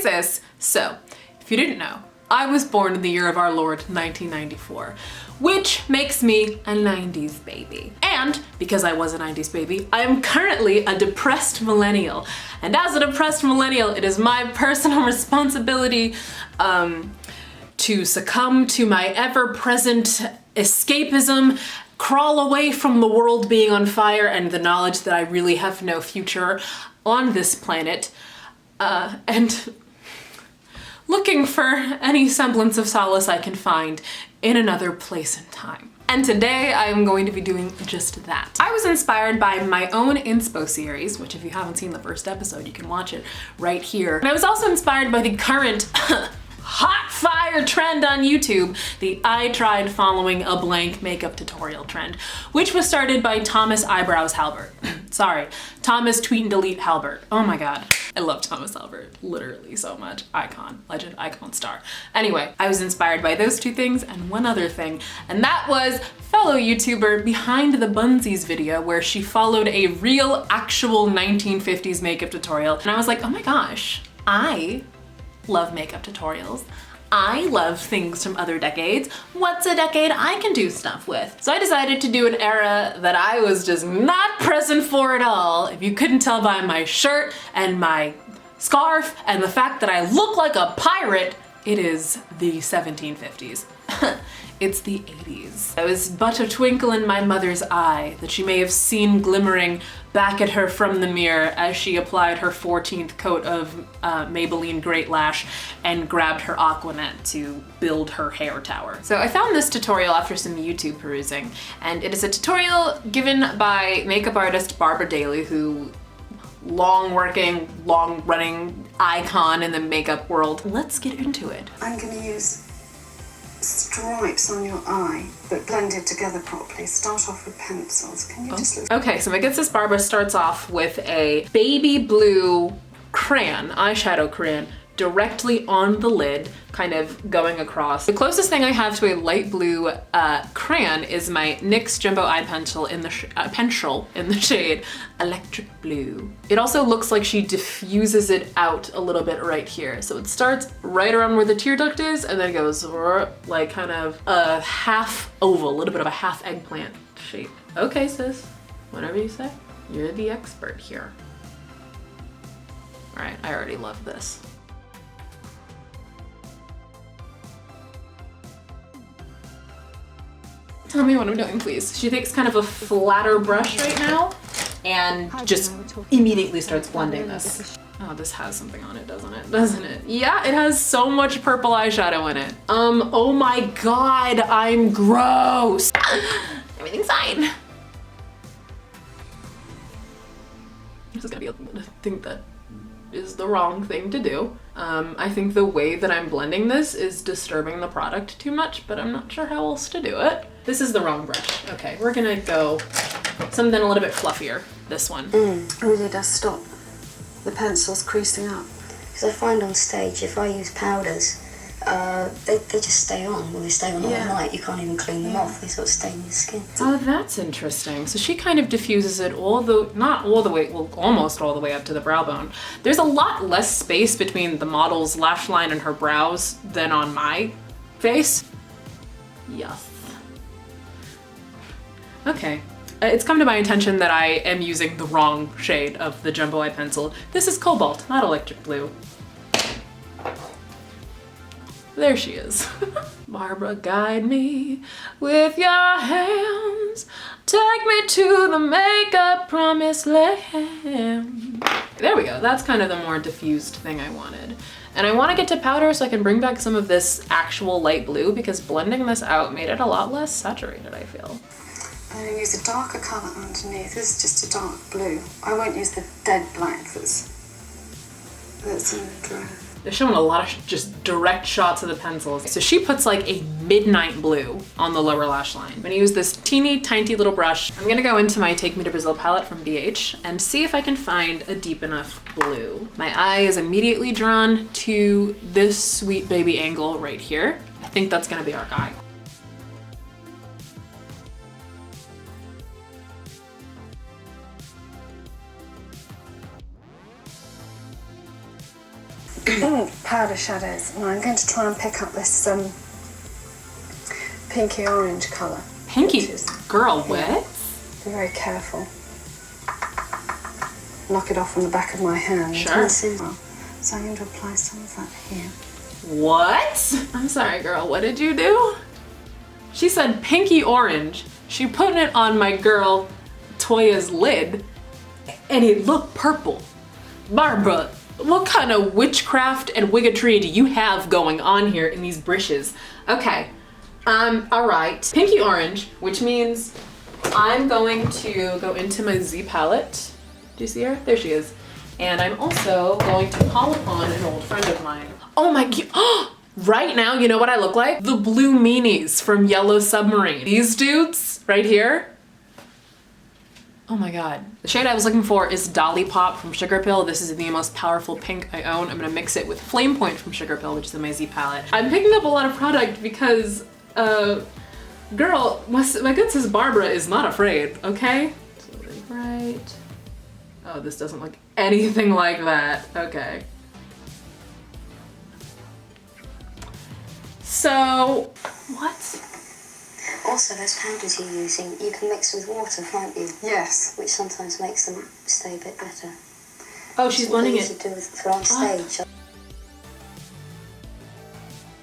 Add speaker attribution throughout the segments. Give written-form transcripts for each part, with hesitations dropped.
Speaker 1: sis. So, if you didn't know, I was born in the year of our Lord, 1994, which makes me a 90s baby. And because I was a 90s baby, I am currently a depressed millennial. And as a depressed millennial, it is my personal responsibility to succumb to my ever-present escapism, crawl away from the world being on fire and the knowledge that I really have no future on this planet, and looking for any semblance of solace I can find in another place and time. And today I am going to be doing just that. I was inspired by my own inspo series, which if you haven't seen the first episode, you can watch it right here. And I was also inspired by the current hot fire trend on YouTube, the I tried following a blank makeup tutorial trend, which was started by Thomas Eyebrows Halbert. Sorry, Thomas Tweet and Delete Halbert. Oh my God, I love Thomas Halbert, literally so much. Icon, legend, icon, star. Anyway, I was inspired by those two things and one other thing, and that was fellow YouTuber Behind the Bunsies video where she followed a real, actual 1950s makeup tutorial. And I was like, oh my gosh, I love makeup tutorials. I love things from other decades. What's a decade I can do stuff with? So I decided to do an era that I was just not present for at all. If you couldn't tell by my shirt and my scarf and the fact that I look like a pirate, it is the 1750s. It's the 80s. There was but a twinkle in my mother's eye that she may have seen glimmering back at her from the mirror as she applied her 14th coat of Maybelline Great Lash and grabbed her Aquanet to build her hair tower. So I found this tutorial after some YouTube perusing, and it is a tutorial given by makeup artist Barbara Daly, who long-working, long-running icon in the makeup world. Let's get into it.
Speaker 2: I'm gonna use stripes on your eye, but blended together properly. Start off with pencils. Can you just look?
Speaker 1: Okay, so my good sis Barbara starts off with a baby blue crayon, eyeshadow crayon, directly on the lid, kind of going across. The closest thing I have to a light blue crayon is my NYX Jumbo Eye Pencil in the shade Electric Blue. It also looks like she diffuses it out a little bit right here. So it starts right around where the tear duct is and then goes like kind of a half oval, a little bit of a half eggplant shape. Okay, sis, whatever you say. You're the expert here. All right, I already love this. Tell me what I'm doing, please. She takes kind of a flatter brush right now and just immediately starts blending this. Oh, this has something on it, doesn't it? Doesn't it? Yeah, it has so much purple eyeshadow in it. Oh my God, I'm gross. Everything's fine. This is gonna be a thing that is the wrong thing to do. I think the way that I'm blending this is disturbing the product too much, but I'm not sure how else to do it. This is the wrong brush. Okay, we're gonna go something a little bit fluffier. This one.
Speaker 2: It really does stop the pencils creasing up.
Speaker 3: Because I find on stage, if I use powders, they just stay on. Well, they stay on all night. You can't even clean them off. They sort of stay in your skin.
Speaker 1: Oh, that's interesting. So she kind of diffuses it not all the way, well, almost all the way up to the brow bone. There's a lot less space between the model's lash line and her brows than on my face. Yes. Okay. It's come to my attention that I am using the wrong shade of the Jumbo Eye Pencil. This is Cobalt, not Electric Blue. There she is. Barbara, guide me with your hands. Take me to the makeup promised land. There we go. That's kind of the more diffused thing I wanted. And I want to get to powder so I can bring back some of this actual light blue, because blending this out made it a lot less saturated, I feel.
Speaker 2: I'm going to use a darker colour underneath. This is just a dark blue. I won't use the dead black that's in the dress.
Speaker 1: They're showing a lot of just direct shots of the pencils. So she puts like a midnight blue on the lower lash line. I'm gonna use this teeny tiny little brush. I'm gonna go into my Take Me to Brazil palette from BH and see if I can find a deep enough blue. My eye is immediately drawn to this sweet baby angle right here. I think that's gonna be our guy.
Speaker 2: powder shadows. And I'm going to try and pick up this pinky orange colour.
Speaker 1: Pinky? Girl, what?
Speaker 2: Be very careful. Knock it off on the back of my hand.
Speaker 1: Sure.
Speaker 2: So I'm going to apply some of that here.
Speaker 1: What? I'm sorry, girl, what did you do? She said pinky orange. She put it on my girl Toya's lid and it looked purple. Barbara, what kind of witchcraft and wiggetry do you have going on here in these brushes? Okay, all right. Pinky orange, which means I'm going to go into my Z palette. Do you see her? There she is. And I'm also going to call upon an old friend of mine. Oh my god, right now, you know what I look like? The blue meanies from Yellow Submarine. These dudes right here. Oh my god. The shade I was looking for is Dollipop from Sugarpill. This is the most powerful pink I own. I'm gonna mix it with Flamepoint from Sugarpill, which is in my Z palette. I'm picking up a lot of product because, girl, my good sis Barbara is not afraid, okay? So like right. Oh, this doesn't look anything like that. Okay. So, what?
Speaker 3: Also, those powders you're using, you can mix with water, can't you?
Speaker 2: Yes.
Speaker 3: Which sometimes makes them stay a bit better.
Speaker 1: Oh, she's blending it.
Speaker 3: To do for on stage.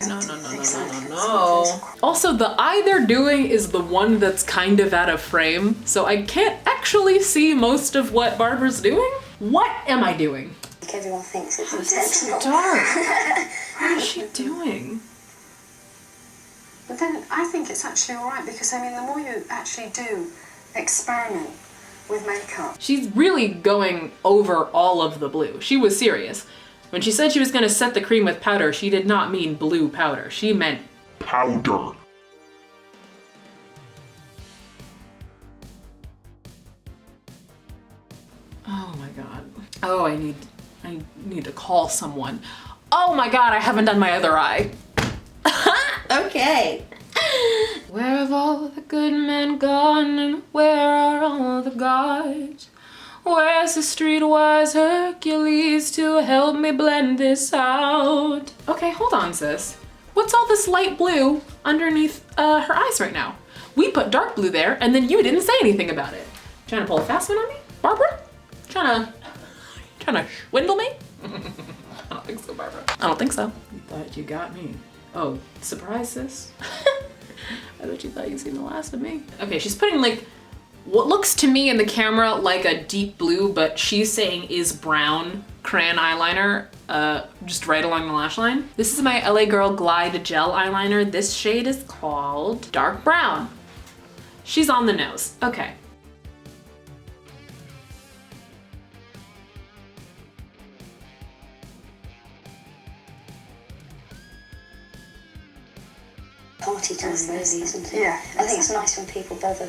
Speaker 1: No. Also, the eye they're doing is the one that's kind of out of frame, so I can't actually see most of what Barbara's doing. What am I doing?
Speaker 3: Like everyone thinks it's
Speaker 1: It's
Speaker 3: intentional.
Speaker 1: so dark. What is she doing?
Speaker 2: But then I think it's actually all right because, I mean, the more you actually do experiment with makeup.
Speaker 1: She's really going over all of the blue. She was serious. When she said she was gonna set the cream with powder, she did not mean blue powder. She meant powder. Oh my god. Oh, I need to call someone. Oh my god, I haven't done my other eye. Okay. Where have all the good men gone and where are all the gods? Where's the streetwise Hercules to help me blend this out? Okay, hold on, sis. What's all this light blue underneath her eyes right now? We put dark blue there and then you didn't say anything about it. Trying to pull a fast one on me? Barbara? Trying to swindle me? I don't think so, Barbara. I don't think so. You thought you got me. Oh, surprise, sis? I bet you thought you'd seen the last of me. Okay, she's putting like what looks to me in the camera like a deep blue, but she's saying is brown crayon eyeliner, just right along the lash line. This is my LA Girl Glide Gel Eyeliner. This shade is called Dark Brown. She's on the nose. Okay.
Speaker 3: Party time, really, isn't it?
Speaker 2: Yeah.
Speaker 3: I think it's nice when people bother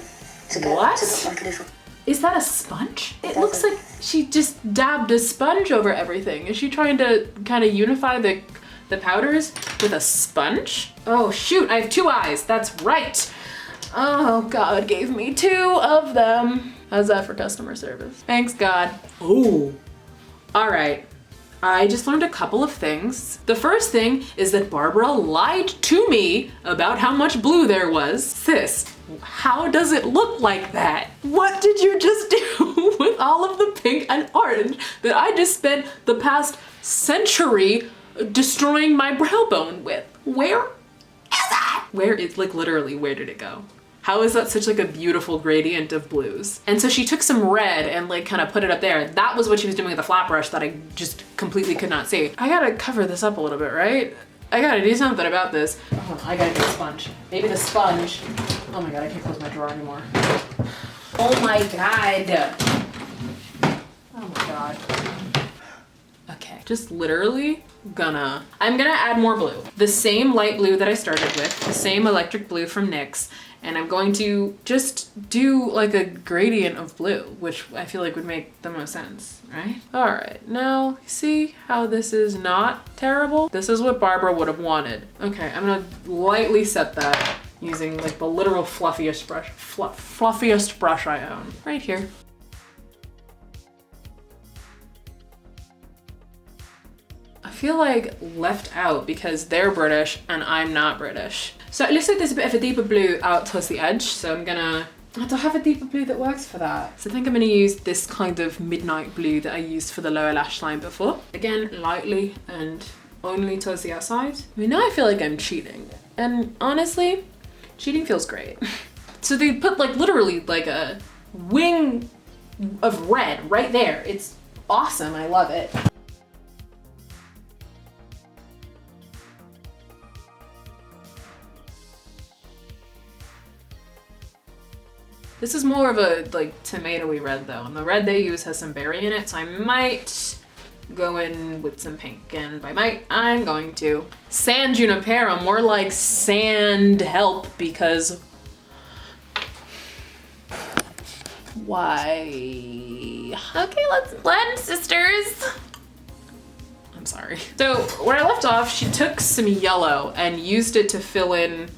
Speaker 3: to go
Speaker 1: What?
Speaker 3: to look like a little.
Speaker 1: Is that a sponge? It looks like she just dabbed a sponge over everything. Is she trying to kind of unify the powders with a sponge? Oh shoot, I have two eyes. That's right. Oh, God gave me two of them. How's that for customer service? Thanks, God. Oh, all right. I just learned a couple of things. The first thing is that Barbara lied to me about how much blue there was. Sis, how does it look like that? What did you just do with all of the pink and orange that I just spent the past century destroying my brow bone with? Where is it? Where is, like literally, where did it go? How is that such like a beautiful gradient of blues? And so she took some red and like kind of put it up there. That was what she was doing with a flat brush that I just completely could not see. I gotta cover this up a little bit, right? I gotta do something about this. Oh, I gotta get a sponge. Maybe the sponge. Oh my God, I can't close my drawer anymore. Oh my God. Oh my God. Okay, just literally I'm gonna add more blue. The same light blue that I started with, the same electric blue from NYX, and I'm going to just do like a gradient of blue, which I feel like would make the most sense, right? All right, now see how this is not terrible? This is what Barbara would have wanted. Okay, I'm gonna lightly set that using like the literal fluffiest brush I own, right here. I feel like left out because they're British and I'm not British. So it looks like there's a bit of a deeper blue out towards the edge. So I don't have a deeper blue that works for that. So I think I'm gonna use this kind of midnight blue that I used for the lower lash line before. Again, lightly and only towards the outside. I mean, now I feel like I'm cheating. And honestly, cheating feels great. So they put like literally like a wing of red right there. It's awesome, I love it. This is more of a like tomatoey red though, and the red they use has some berry in it, so I might go in with some pink, and by might, I'm going to. Sand Junipero, more like sand help, because why? Okay, let's blend, sisters. I'm sorry. So where I left off, she took some yellow and used it to fill in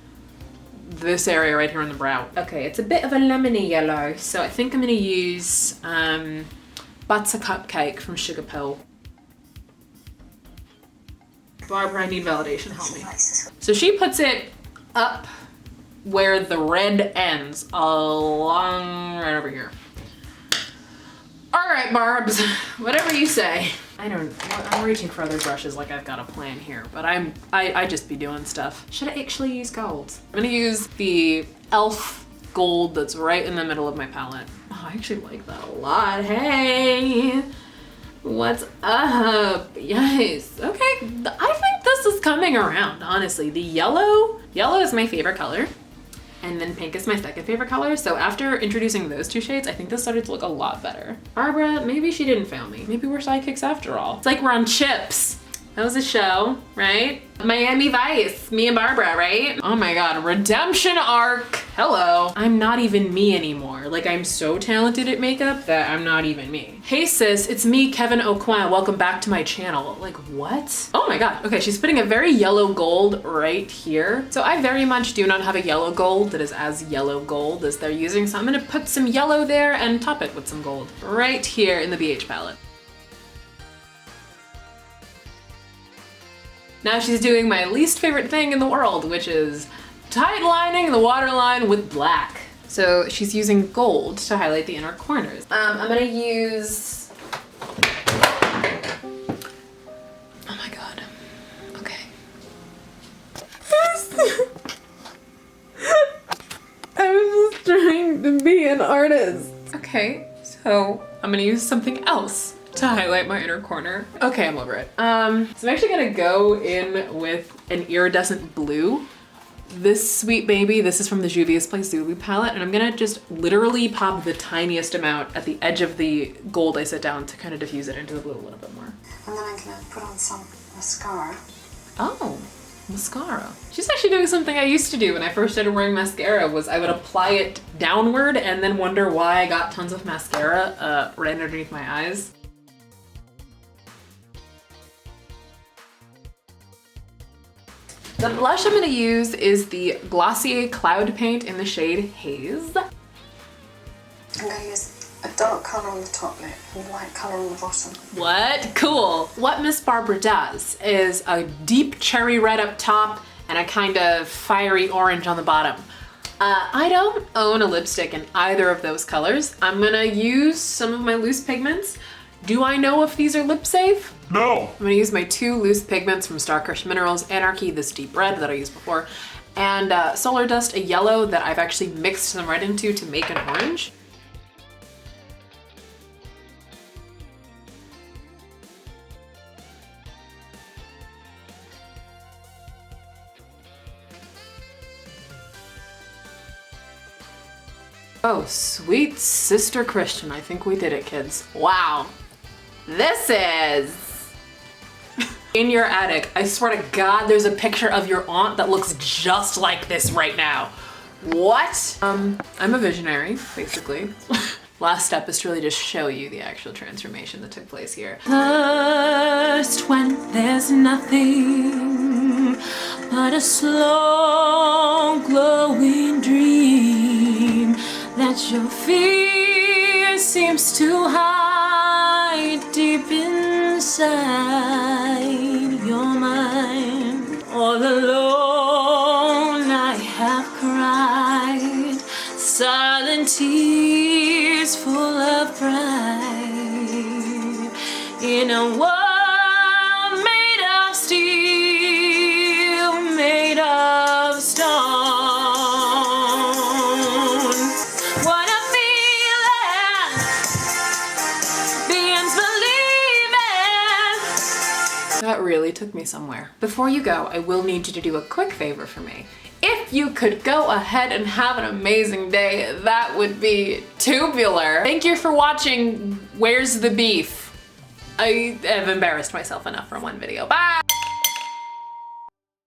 Speaker 1: this area right here on the brow. Okay, it's a bit of a lemony yellow, so I think I'm gonna use Buttercupcake from Sugarpill. Barbara, I need validation, help me. So she puts it up where the red ends, along right over here. All right, Barbs, whatever you say. I'm reaching for other brushes like I've got a plan here, but I just be doing stuff. Should I actually use gold? I'm gonna use the e.l.f. gold that's right in the middle of my palette. Oh, I actually like that a lot. Hey, what's up? Yes, okay. I think this is coming around, honestly. The yellow is my favorite color. And then pink is my second favorite color. So after introducing those two shades, I think this started to look a lot better. Barbara, maybe she didn't fail me. Maybe we're sidekicks after all. It's like we're on Chips. That was a show, right? Miami Vice, me and Barbara, right? Oh my God, redemption arc. Hello. I'm not even me anymore. Like, I'm so talented at makeup that I'm not even me. Hey sis, it's me, Kevin O'Quin. Welcome back to my channel. Like, what? Oh my God. Okay, she's putting a very yellow gold right here. So I very much do not have a yellow gold that is as yellow gold as they're using. So I'm gonna put some yellow there and top it with some gold right here in the BH palette. Now she's doing my least favorite thing in the world, which is tight lining the waterline with black. So she's using gold to highlight the inner corners. I'm gonna use, oh my God, okay. I was just trying to be an artist. Okay, so I'm gonna use something else to highlight my inner corner. Okay, I'm over it. So I'm actually gonna go in with an iridescent blue. This sweet baby, this is from the Juvia's Place Zulu palette, and I'm gonna just literally pop the tiniest amount at the edge of the gold I set down to kind of diffuse it into the blue a little bit more.
Speaker 2: And then I'm gonna put on some mascara.
Speaker 1: Oh, mascara. She's actually doing something I used to do when I first started wearing mascara, was I would apply it downward and then wonder why I got tons of mascara right underneath my eyes. The blush I'm gonna use is the Glossier Cloud Paint in the shade Haze.
Speaker 2: I'm gonna use a dark colour on the top lip and a light colour on the bottom.
Speaker 1: What? Cool. What Miss Barbara does is a deep cherry red up top and a kind of fiery orange on the bottom. I don't own a lipstick in either of those colors. I'm gonna use some of my loose pigments. Do I know if these are lip safe?
Speaker 4: No.
Speaker 1: I'm gonna use my two loose pigments from Star Crushed Minerals, Anarchy, this deep red that I used before, and Solar Dust, a yellow that I've actually mixed some red into to make an orange. Oh, sweet sister Christian. I think we did it, kids. Wow. This is in your attic. I swear to God, there's a picture of your aunt that looks just like this right now. What? I'm a visionary, basically. Last step is to really just show you the actual transformation that took place here. First, when there's nothing but a slow glowing dream that your fear seems to hide deep inside. All alone I have cried, silent tears full of pride, in a world made of steel, made of stone. What a feeling begins believing. That really took me somewhere. Before you go, I will need you to do a quick favor for me. If you could go ahead and have an amazing day, that would be tubular. Thank you for watching Where's the Beef? I have embarrassed myself enough for one video. Bye!